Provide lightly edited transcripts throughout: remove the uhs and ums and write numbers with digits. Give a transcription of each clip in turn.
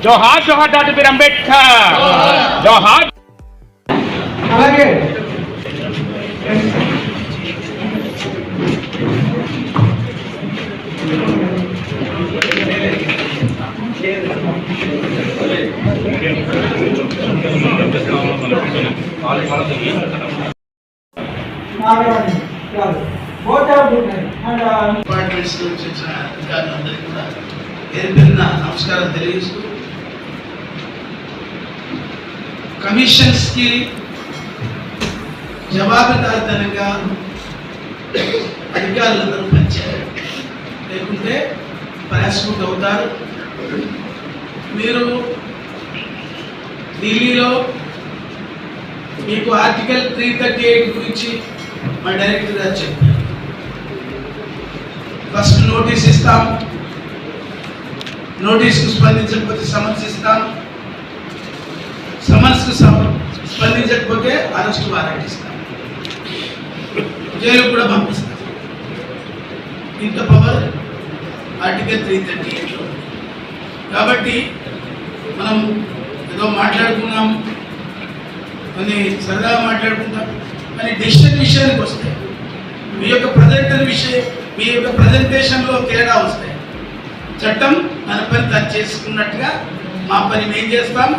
जोहार जोहार doctor B Ambedkar जोहार। అలాగే డిపార్ట్మెంట్స్ నుంచి వచ్చిన అధికారులందరికీ కూడా పేరున నమస్కారం తెలియజేస్తూ, కమిషన్స్కి జవాబుదారితనంగా అధికారులందరూ పనిచేయాలి, లేకుంటే ప్రాసిక్యూట్ అవుతారు. మీరు ఢిల్లీలో మీకు ఆర్టికల్ 338 గురించి మా డైరెక్టర్ గారు చెప్పారు. ఫస్ట్ నోటీస్ ఇస్తాం, నోటీస్కు స్పందించకపోతే సమన్స్ ఇస్తాం, సమన్స్కు స్పందించకపోతే అరెస్ట్ వారెంట్ ఇస్తాం, జైలు కూడా పంపిస్తాం. ఇంత పవర్ ఆర్టికల్ 338లో. కాబట్టి మనం ఏదో మాట్లాడుకున్నాం, కొన్ని సరదాగా మాట్లాడుకుంటాం, కానీ డెసిషన్ విషయానికి వస్తే మీ యొక్క ప్రజెంటేషన్లో తేడా వస్తాయి. చట్టం మన పని తను చేసుకున్నట్టుగా మా పని మేము చేస్తాం,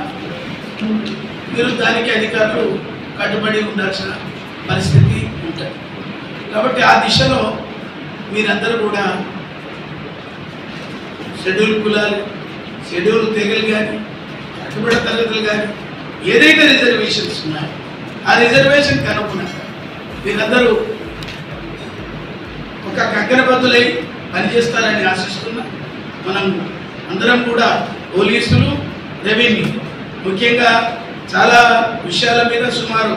మీరు దానికి అధికారులు కట్టుబడి ఉండాల్సిన పరిస్థితి ఉంటుంది. కాబట్టి ఆ దిశలో మీరందరూ కూడా షెడ్యూల్ కులాలు, షెడ్యూల్ తెగలు కానీ, కట్టుబడి తరగతులు కానీ, ఏదైతే రిజర్వేషన్స్ ఉన్నాయో ఆ రిజర్వేషన్ కనుక్కున్నాక మీరందరూ ఒక కంకణబద్దులై పనిచేస్తారని ఆశిస్తున్నా. మనం అందరం కూడా పోలీసులు, రెవెన్యూ, ముఖ్యంగా చాలా విషయాల మీద సుమారు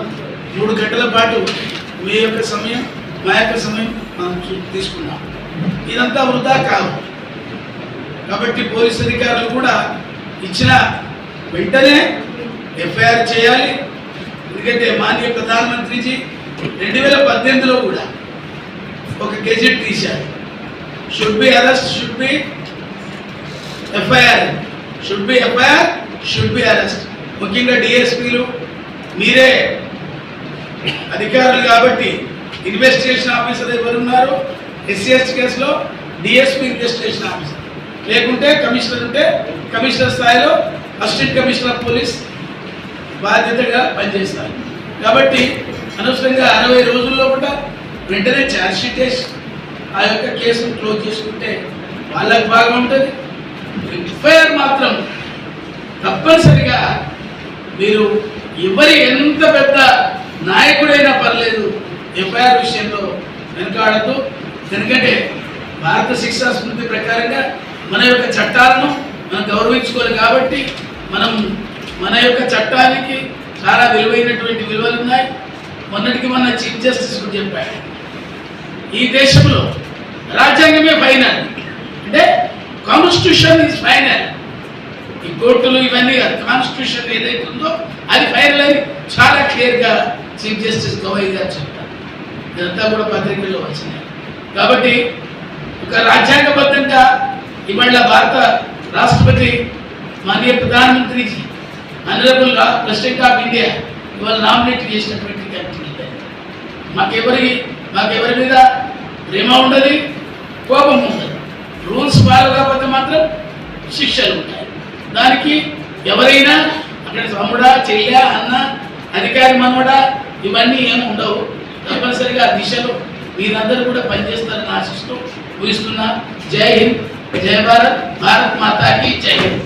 3 గంటల పాటు మీ యొక్క సమయం, మా యొక్క సమయం మనం తీసుకున్నాం. ఇదంతా వృధా కాదు. కాబట్టి పోలీసు అధికారులు కూడా ఇచ్చిన వెంటనే ఎఫ్ఐఆర్ చేయాలి. ఎందుకంటే మాన్య ప్రధానమంత్రిజీ 2018లో కూడా ఒక గెజెట్ తీశారు. Should be arrest, should be FIR, should be FIR, should be arrest. ముఖ్యంగా డిఎస్పీలు మీరే అధికారులు కాబట్టి ఇన్వెస్టిగేషన్ ఆఫీసర్ ఎవరున్నారు ఎస్సీ/ఎస్టీ కేసులో డిఎస్పీ ఇన్వెస్టిగేషన్ ఆఫీసర్, లేకుంటే కమిషనర్ ఉంటే కమిషనర్ స్థాయిలో అసిస్టెంట్ కమిషనర్ ఆఫ్ పోలీస్ బాధ్యతగా పనిచేస్తారు. కాబట్టి అనవసరంగా 60 రోజుల్లో కూడా వెంటనే ఛార్జ్షీట్ వేసి ఆ యొక్క కేసును క్లోజ్ చేసుకుంటే వాళ్ళకి బాగా ఉంటుంది. ఎఫ్ఐఆర్ మాత్రం తప్పనిసరిగా మీరు ఎంత పెద్ద నాయకుడైనా పర్లేదు, ఎఫ్ఐఆర్ విషయంలో వెనకాడద్దు. ఎందుకంటే భారత శిక్షా స్మృతి ప్రకారంగా మన యొక్క చట్టాలను మనం గౌరవించుకోవాలి. కాబట్టి మన యొక్క చట్టానికి చాలా విలువైనటువంటి విలువలు ఉన్నాయి. మొన్నటికి మొన్న చీఫ్ జస్టిస్ కూడా చెప్పాడు, ఈ దేశంలో రాజ్యాంగమే ఫైనల్, అంటే కాన్స్టిట్యూషన్ ఈజ్ ఫైనల్. ఈ కోర్టులు ఇవన్నీ కాదు, కాన్స్టిట్యూషన్ ఏదైతే ఉందో అది ఫైనల్ అని చాలా క్లియర్గా చీఫ్ జస్టిస్ గవై గారు చెప్పారు. ఇదంతా కూడా పత్రికల్లో వచ్చినాయి. కాబట్టి ఒక రాజ్యాంగబద్ధంగా ఇవాళ భారత రాష్ట్రపతి మాననీయ ప్రధానమంత్రికి ఆనరబుల్ ప్రెసిడెంట్ ఆఫ్ ఇండియా ఇవాళ నామినేట్ చేసినటువంటి కమిటీ. మాకెవరి మీద ప్రేమ ఉండదు, కోపం ఉండదు. రూల్స్ ఫాలో కాకపోతే మాత్రం శిక్షలు ఉంటాయి. దానికి ఎవరైనా అక్కడ తమ్ముడా, చెయ్య, అన్న, అధికారి మనవడా ఇవన్నీ ఏమి ఉండవు. తప్పనిసరిగా ఆ దిశలో మీరందరూ కూడా పనిచేస్తారని ఆశిస్తూ ఊహిస్తున్నా. జై హింద్, జై భారత్, భారత్ మాతాకి జై Hind.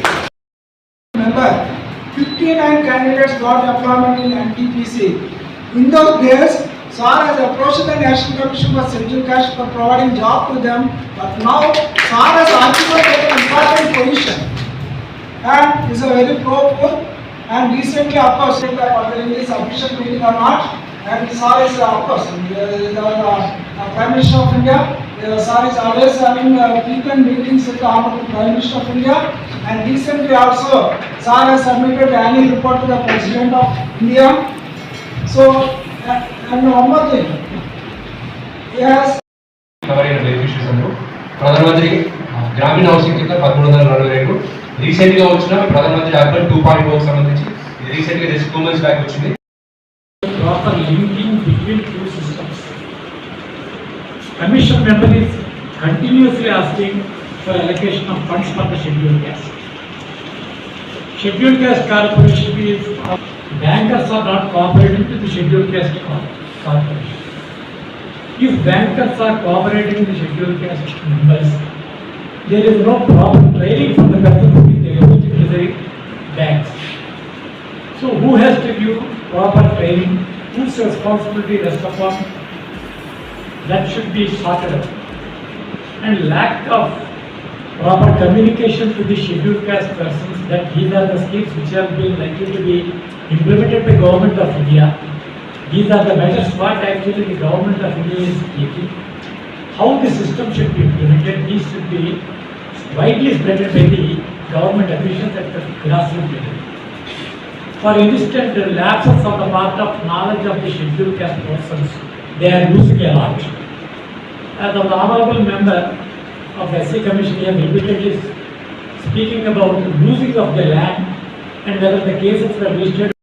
59 candidates got appointment in NTPC. In those days, SAR has approached the National Commission for Scheduled Caste for providing job to them, but now SAR has occupied an important position and is a very pro-poor. And recently, of course, whether in this official meeting or not, and SAR is, of course, the Prime Minister of India. SAR is always having frequent meetings with the Honorable Prime Minister of India. And recently also, SAR has submitted the annual report to the President of India. So, and one more thing, Yes. ఎవరైన beneficiaries అందరూ ప్రధానమంత్రి గ్రామీణ housing కింద 1342 recent గా వచ్చిన ప్రధానమంత్రి urban 2.0 సంబంధించి recent గా జస్ట్ 2 months బ్యాక్ వచ్చింది. Proper linking between two systems. Commission member is continuously asking for allocation of funds for the scheduled caste. Scheduled caste corporation is, bankers are not cooperating to the scheduled caste corporation. If bankers are cooperating with the scheduled caste members, there is no proper training for the person who is eligible to the banks. So who has to give proper training, whose responsibility rests upon, that should be sorted out. And lack of proper communication to the scheduled caste persons that these are the schemes which are being likely to be implemented by Government of India. These are the measures what actually the Government of India is taking. How the system should be implemented, these should be widely spread by the government officials at the grassroots level. For instance, the lapses on the part of knowledge of the scheduled caste persons, they are losing a lot. As the honorable member of SC Commission here repeatedly speaking about losing of the land and whether the cases were registered